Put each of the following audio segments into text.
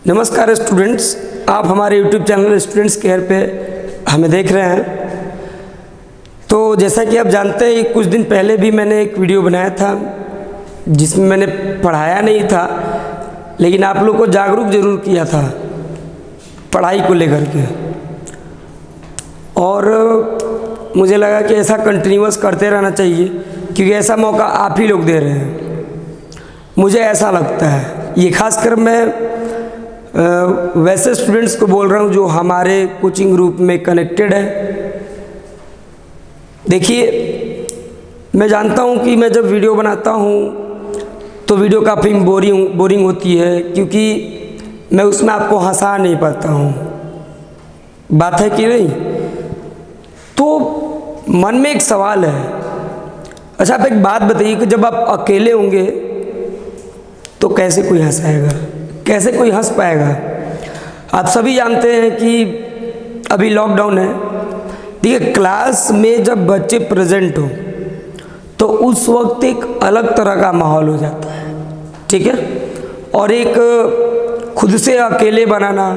नमस्कार स्टूडेंट्स, आप हमारे यूट्यूब चैनल स्टूडेंट्स केयर पे हमें देख रहे हैं। तो जैसा कि आप जानते हैं, कुछ दिन पहले भी मैंने एक वीडियो बनाया था जिसमें मैंने पढ़ाया नहीं था, लेकिन आप लोग को जागरूक जरूर किया था पढ़ाई को लेकर के। और मुझे लगा कि ऐसा कंटिन्यूअस करते रहना चाहिए, क्योंकि ऐसा मौका आप ही लोग दे रहे हैं, मुझे ऐसा लगता है। ये खासकर मैं वैसे स्टूडेंट्स को बोल रहा हूँ जो हमारे कोचिंग ग्रुप में कनेक्टेड है। देखिए, मैं जानता हूँ कि मैं जब वीडियो बनाता हूँ तो वीडियो काफ़ी बोरिंग होती है, क्योंकि मैं उसमें आपको हंसा नहीं पाता हूँ। बात है कि नहीं? तो मन में एक सवाल है। अच्छा, आप एक बात बताइए कि जब आप अकेले होंगे तो कैसे कोई हंसाएगा, कैसे कोई हंस पाएगा? आप सभी जानते हैं कि अभी लॉकडाउन है। देखिए, क्लास में जब बच्चे प्रेजेंट हो तो उस वक्त एक अलग तरह का माहौल हो जाता है, ठीक है। और एक खुद से अकेले बनाना,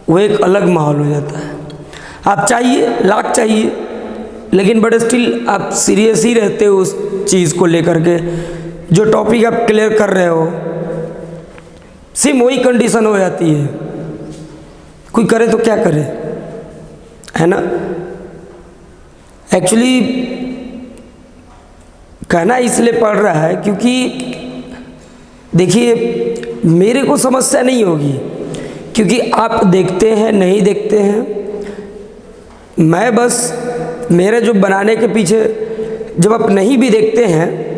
वो एक अलग माहौल हो जाता है। आप चाहिए लाख चाहिए, लेकिन बट स्टिल आप सीरियस ही रहते हो उस चीज़ को लेकर के। जो टॉपिक आप क्लियर कर रहे हो, सेम वही कंडीशन हो जाती है। कोई करे तो क्या करे, है ना। एक्चुअली कहना इसलिए पड़ रहा है क्योंकि देखिए, मेरे को समस्या नहीं होगी, क्योंकि आप देखते हैं नहीं देखते हैं। मैं बस मेरे जो बनाने के पीछे, जब आप नहीं भी देखते हैं,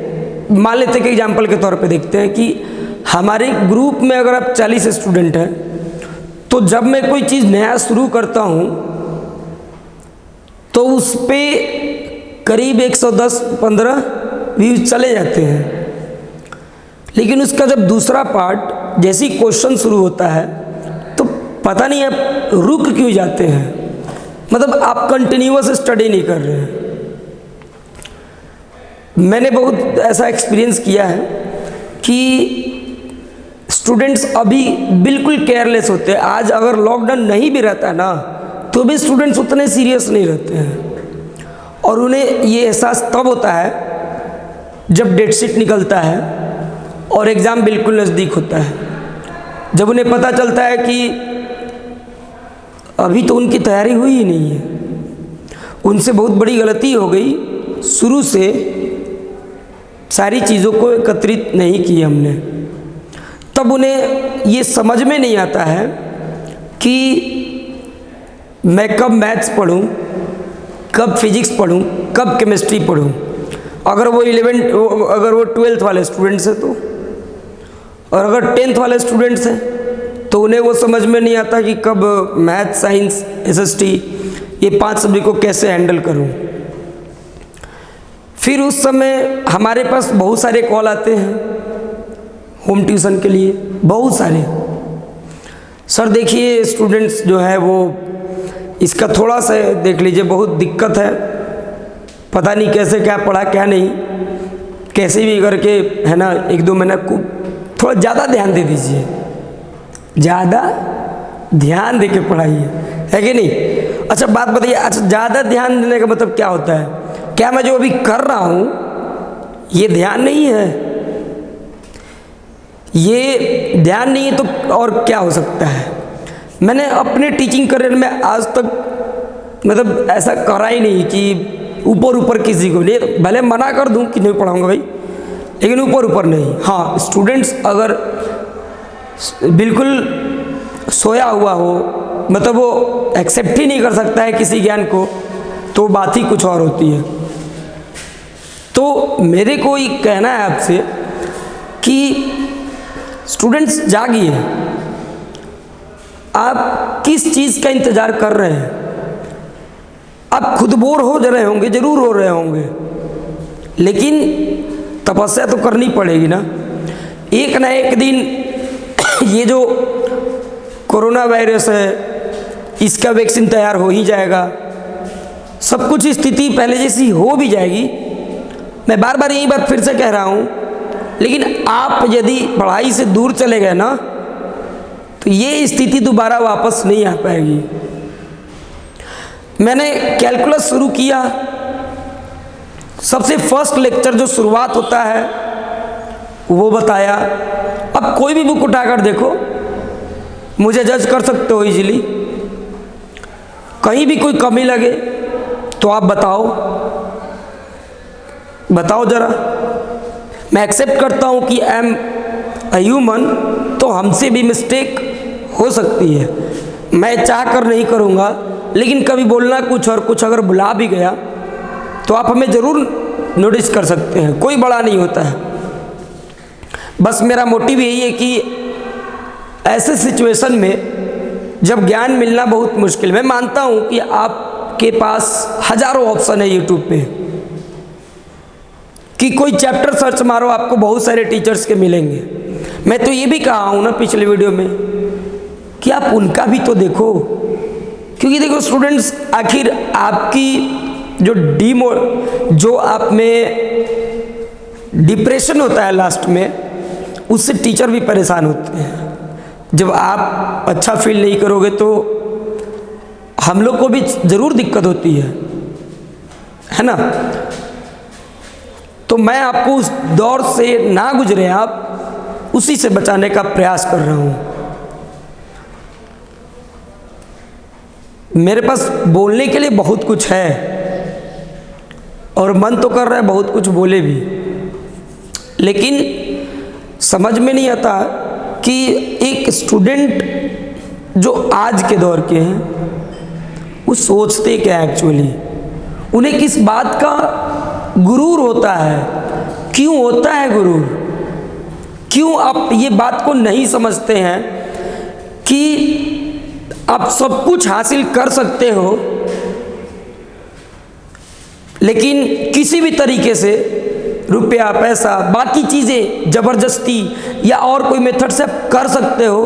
मान लेते कि एग्जाम्पल के तौर पे देखते हैं कि हमारे ग्रुप में अगर आप 40 स्टूडेंट हैं, तो जब मैं कोई चीज़ नया शुरू करता हूँ तो उस पर करीब 110-15 व्यूज चले जाते हैं। लेकिन उसका जब दूसरा पार्ट जैसे ही क्वेश्चन शुरू होता है तो पता नहीं आप रुक क्यों जाते हैं। मतलब आप कंटिन्यूअस स्टडी नहीं कर रहे हैं। मैंने बहुत ऐसा एक्सपीरियंस किया है कि स्टूडेंट्स अभी बिल्कुल केयरलेस होते हैं। आज अगर लॉकडाउन नहीं भी रहता ना, तो भी स्टूडेंट्स उतने सीरियस नहीं रहते हैं। और उन्हें ये एहसास तब होता है जब डेट शीट निकलता है और एग्ज़ाम बिल्कुल नज़दीक होता है। जब उन्हें पता चलता है कि अभी तो उनकी तैयारी हुई ही नहीं है, उनसे बहुत बड़ी गलती हो गई, शुरू से सारी चीज़ों को एकत्रित नहीं की हमने। तब उन्हें ये समझ में नहीं आता है कि मैं कब मैथ्स पढ़ूं, कब फिजिक्स पढ़ूं, कब केमिस्ट्री पढ़ूं। अगर वो 12th वाले स्टूडेंट्स हैं तो, और अगर 10th वाले स्टूडेंट्स हैं तो उन्हें वो समझ में नहीं आता कि कब मैथ, साइंस, SST, ये 5 सब्जेक्ट को कैसे हैंडल करूं। फिर उस समय हमारे पास बहुत सारे कॉल आते हैं होम ट्यूशन के लिए, बहुत सारे। सर देखिए, स्टूडेंट्स जो है वो इसका थोड़ा सा देख लीजिए, बहुत दिक्कत है, पता नहीं कैसे क्या पढ़ा क्या नहीं, कैसे भी करके, है ना, 1-2 महीना को थोड़ा ज़्यादा ध्यान दे दीजिए, ज़्यादा ध्यान दे के पढ़ाइए, है कि नहीं। अच्छा बात बताइए, अच्छा ज़्यादा ध्यान देने का मतलब क्या होता है? क्या मैं जो अभी कर रहा हूँ ये ध्यान नहीं है? ये ध्यान नहीं है तो और क्या हो सकता है? मैंने अपने टीचिंग करियर में आज तक मतलब ऐसा करा ही नहीं कि ऊपर किसी को नहीं, भले मना कर दूं कि नहीं पढ़ाऊंगा भाई, लेकिन ऊपर नहीं। हाँ, स्टूडेंट्स अगर बिल्कुल सोया हुआ हो, मतलब वो एक्सेप्ट ही नहीं कर सकता है किसी ज्ञान को, तो बात ही कुछ और होती है। तो मेरे को ये कहना है आपसे कि स्टूडेंट्स जागिए। आप किस चीज़ का इंतज़ार कर रहे हैं? आप खुद बोर हो रहे होंगे, ज़रूर हो रहे होंगे, लेकिन तपस्या तो करनी पड़ेगी ना। एक ना एक दिन ये जो कोरोना वायरस है, इसका वैक्सीन तैयार हो ही जाएगा, सब कुछ स्थिति पहले जैसी हो भी जाएगी। मैं बार बार यही बात फिर से कह रहा हूँ, लेकिन आप यदि पढ़ाई से दूर चले गए ना, तो ये स्थिति दोबारा वापस नहीं आ पाएगी। मैंने कैलकुलस शुरू किया, सबसे फर्स्ट लेक्चर जो शुरुआत होता है वो बताया। अब कोई भी बुक उठाकर देखो, मुझे जज कर सकते हो इजीली। कहीं भी कोई कमी लगे तो आप बताओ जरा। मैं एक्सेप्ट करता हूँ कि आई एम अ ह्यूमन, तो हमसे भी मिस्टेक हो सकती है। मैं चाह कर नहीं करूँगा, लेकिन कभी बोलना कुछ और कुछ अगर बुला भी गया तो आप हमें ज़रूर नोटिस कर सकते हैं, कोई बड़ा नहीं होता है। बस मेरा मोटिव यही है कि ऐसे सिचुएशन में जब ज्ञान मिलना बहुत मुश्किल, मैं मानता हूँ कि आपके पास हजारों ऑप्शन है यूट्यूब पे, कि कोई चैप्टर सर्च मारो आपको बहुत सारे टीचर्स के मिलेंगे। मैं तो ये भी कहा हूँ ना पिछले वीडियो में कि आप उनका भी तो देखो, क्योंकि देखो स्टूडेंट्स, आखिर आपकी जो आप में डिप्रेशन होता है लास्ट में, उससे टीचर भी परेशान होते हैं। जब आप अच्छा फील नहीं करोगे तो हम लोग को भी ज़रूर दिक्कत होती है ना। तो मैं आपको उस दौर से ना गुजरे, आप उसी से बचाने का प्रयास कर रहा हूँ। मेरे पास बोलने के लिए बहुत कुछ है और मन तो कर रहा है बहुत कुछ बोले भी, लेकिन समझ में नहीं आता कि एक स्टूडेंट जो आज के दौर के हैं वो सोचते क्या एक्चुअली, उन्हें किस बात का गुरूर होता है, क्यों होता है गुरूर, क्यों आप ये बात को नहीं समझते हैं कि आप सब कुछ हासिल कर सकते हो, लेकिन किसी भी तरीके से रुपया, पैसा, बाकी चीज़ें ज़बरदस्ती या और कोई मेथड से आप कर सकते हो,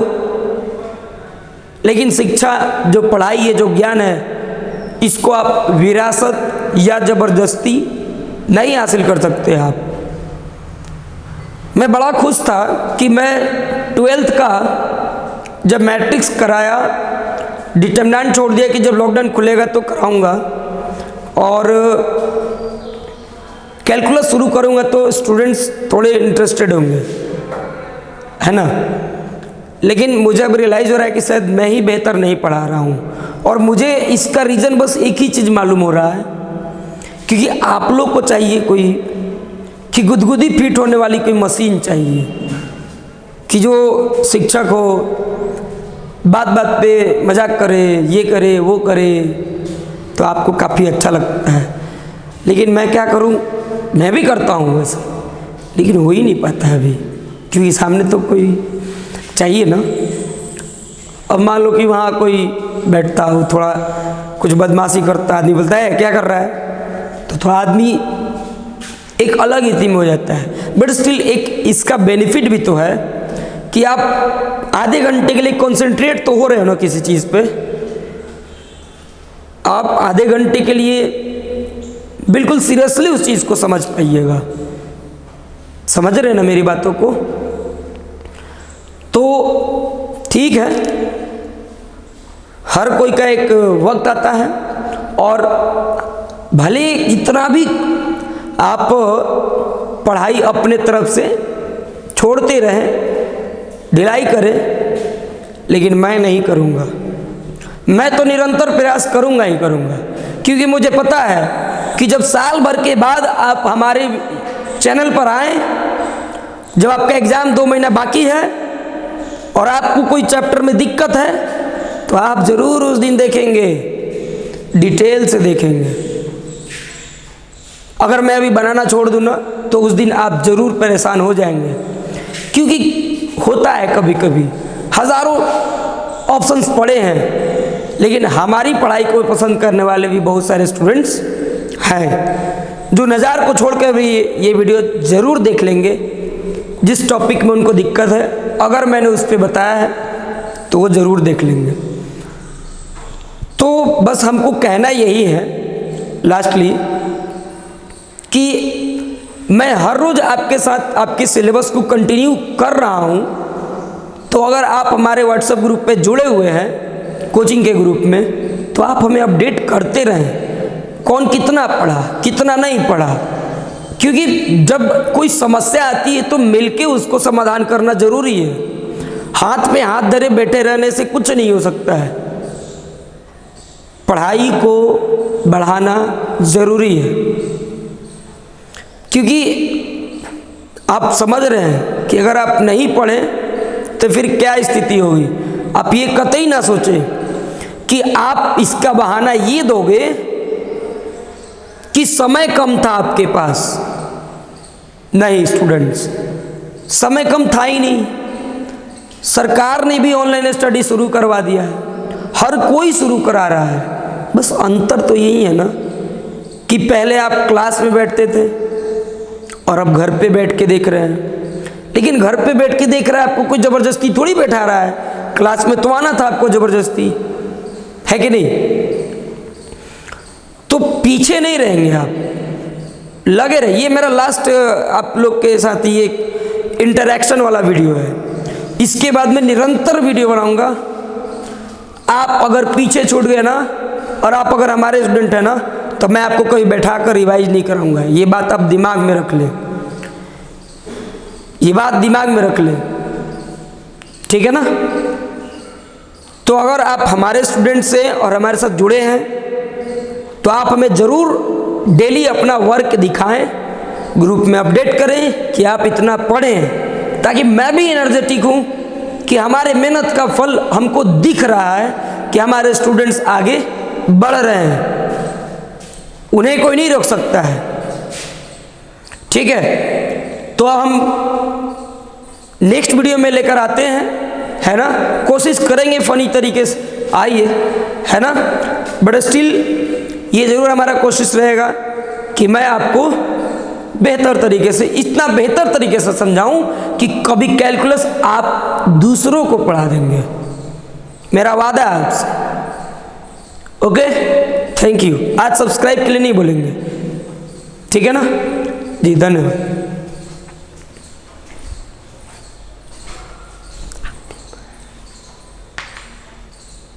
लेकिन शिक्षा, जो पढ़ाई है, जो ज्ञान है, इसको आप विरासत या ज़बरदस्ती नहीं हासिल कर सकते आप। मैं बड़ा खुश था कि मैं 12th का जब मैट्रिक्स कराया, डिटरमिनेंट छोड़ दिया कि जब लॉकडाउन खुलेगा तो कराऊंगा और कैलकुलस शुरू करूंगा तो स्टूडेंट्स थोड़े इंटरेस्टेड होंगे, है ना। लेकिन मुझे अब रियलाइज़ हो रहा है कि शायद मैं ही बेहतर नहीं पढ़ा रहा हूँ, और मुझे इसका रीज़न बस एक ही चीज़ मालूम हो रहा है, क्योंकि आप लोग को चाहिए कोई कि गुदगुदी फिट होने वाली कोई मशीन चाहिए, कि जो शिक्षक हो बात बात पे मजाक करे, ये करे वो करे, तो आपको काफ़ी अच्छा लगता है। लेकिन मैं क्या करूं, मैं भी करता हूं वैसे, लेकिन हो ही नहीं पाता है अभी, क्योंकि सामने तो कोई चाहिए ना। अब मान लो कि वहाँ कोई बैठता हो, थोड़ा कुछ बदमाशी करता, आदमी बोलता है क्या कर रहा है, तो थोड़ा आदमी एक अलग ही थीम हो जाता है। बट स्टिल एक इसका बेनिफिट भी तो है कि आप आधे घंटे के लिए कंसंट्रेट तो हो रहे हो ना किसी चीज़ पे, आप आधे घंटे के लिए बिल्कुल सीरियसली उस चीज़ को समझ पाइएगा। समझ रहे ना मेरी बातों को? तो ठीक है, हर कोई का एक वक्त आता है, और भले जितना भी आप पढ़ाई अपने तरफ से छोड़ते रहें, ढिलाई करें, लेकिन मैं नहीं करूँगा। मैं तो निरंतर प्रयास करूँगा ही करूँगा, क्योंकि मुझे पता है कि जब साल भर के बाद आप हमारे चैनल पर आएँ, जब आपका एग्ज़ाम 2 महीना बाकी है और आपको कोई चैप्टर में दिक्कत है, तो आप ज़रूर उस दिन देखेंगे, डिटेल से देखेंगे। अगर मैं अभी बनाना छोड़ दूँ ना, तो उस दिन आप ज़रूर परेशान हो जाएंगे, क्योंकि होता है कभी कभी हज़ारों ऑप्शंस पड़े हैं, लेकिन हमारी पढ़ाई को पसंद करने वाले भी बहुत सारे स्टूडेंट्स हैं, जो नज़ार को छोड़कर भी ये वीडियो ज़रूर देख लेंगे। जिस टॉपिक में उनको दिक्कत है, अगर मैंने उस पर बताया है तो वो ज़रूर देख लेंगे। तो बस हमको कहना यही है लास्टली, कि मैं हर रोज़ आपके साथ आपके सिलेबस को कंटिन्यू कर रहा हूँ, तो अगर आप हमारे व्हाट्सएप ग्रुप पे जुड़े हुए हैं, कोचिंग के ग्रुप में, तो आप हमें अपडेट करते रहें, कौन कितना पढ़ा, कितना नहीं पढ़ा। क्योंकि जब कोई समस्या आती है तो मिलके उसको समाधान करना जरूरी है। हाथ पे हाथ धरे बैठे रहने से कुछ नहीं हो सकता है। पढ़ाई को बढ़ाना जरूरी है, क्योंकि आप समझ रहे हैं कि अगर आप नहीं पढ़ें तो फिर क्या स्थिति होगी। आप ये कतई ना सोचें कि आप इसका बहाना ये दोगे कि समय कम था आपके पास। नहीं स्टूडेंट्स, समय कम था ही नहीं। सरकार ने भी ऑनलाइन स्टडी शुरू करवा दिया है, हर कोई शुरू करा रहा है। बस अंतर तो यही है ना कि पहले आप क्लास में बैठते थे और अब घर पे बैठ के देख रहे हैं। लेकिन घर पे बैठ के देख रहा है, आपको कोई ज़बरदस्ती थोड़ी बैठा रहा है। क्लास में तो आना था आपको ज़बरदस्ती, है कि नहीं? तो पीछे नहीं रहेंगे आप, लगे रहिए। ये मेरा लास्ट आप लोग के साथ ये इंटरैक्शन वाला वीडियो है। इसके बाद मैं निरंतर वीडियो बनाऊंगा। आप अगर पीछे छूट गए ना, और आप अगर हमारे स्टूडेंट हैं ना, तो मैं आपको कहीं बैठा कर रिवाइज नहीं कराऊंगा। ये बात आप दिमाग में रख लें, ये बात दिमाग में रख लें, ठीक है ना? तो अगर आप हमारे स्टूडेंट से और हमारे साथ जुड़े हैं तो आप हमें ज़रूर डेली अपना वर्क दिखाएं, ग्रुप में अपडेट करें कि आप इतना पढ़ें, ताकि मैं भी एनर्जेटिक हूँ कि हमारे मेहनत का फल हमको दिख रहा है कि हमारे स्टूडेंट्स आगे बढ़ रहे हैं। उन्हें कोई नहीं रोक सकता है, ठीक है? तो हम नेक्स्ट वीडियो में लेकर आते हैं, है ना? कोशिश करेंगे फनी तरीके से, आइए, है ना? बट स्टिल ये ज़रूर हमारा कोशिश रहेगा कि मैं आपको बेहतर तरीके से, इतना बेहतर तरीके से समझाऊं कि कभी कैलकुलस आप दूसरों को पढ़ा देंगे। मेरा वादा है आपसे। Okay, thank you. आज सब्सक्राइब के लिए नहीं बोलेंगे, ठीक है ना जी? धन्यवाद।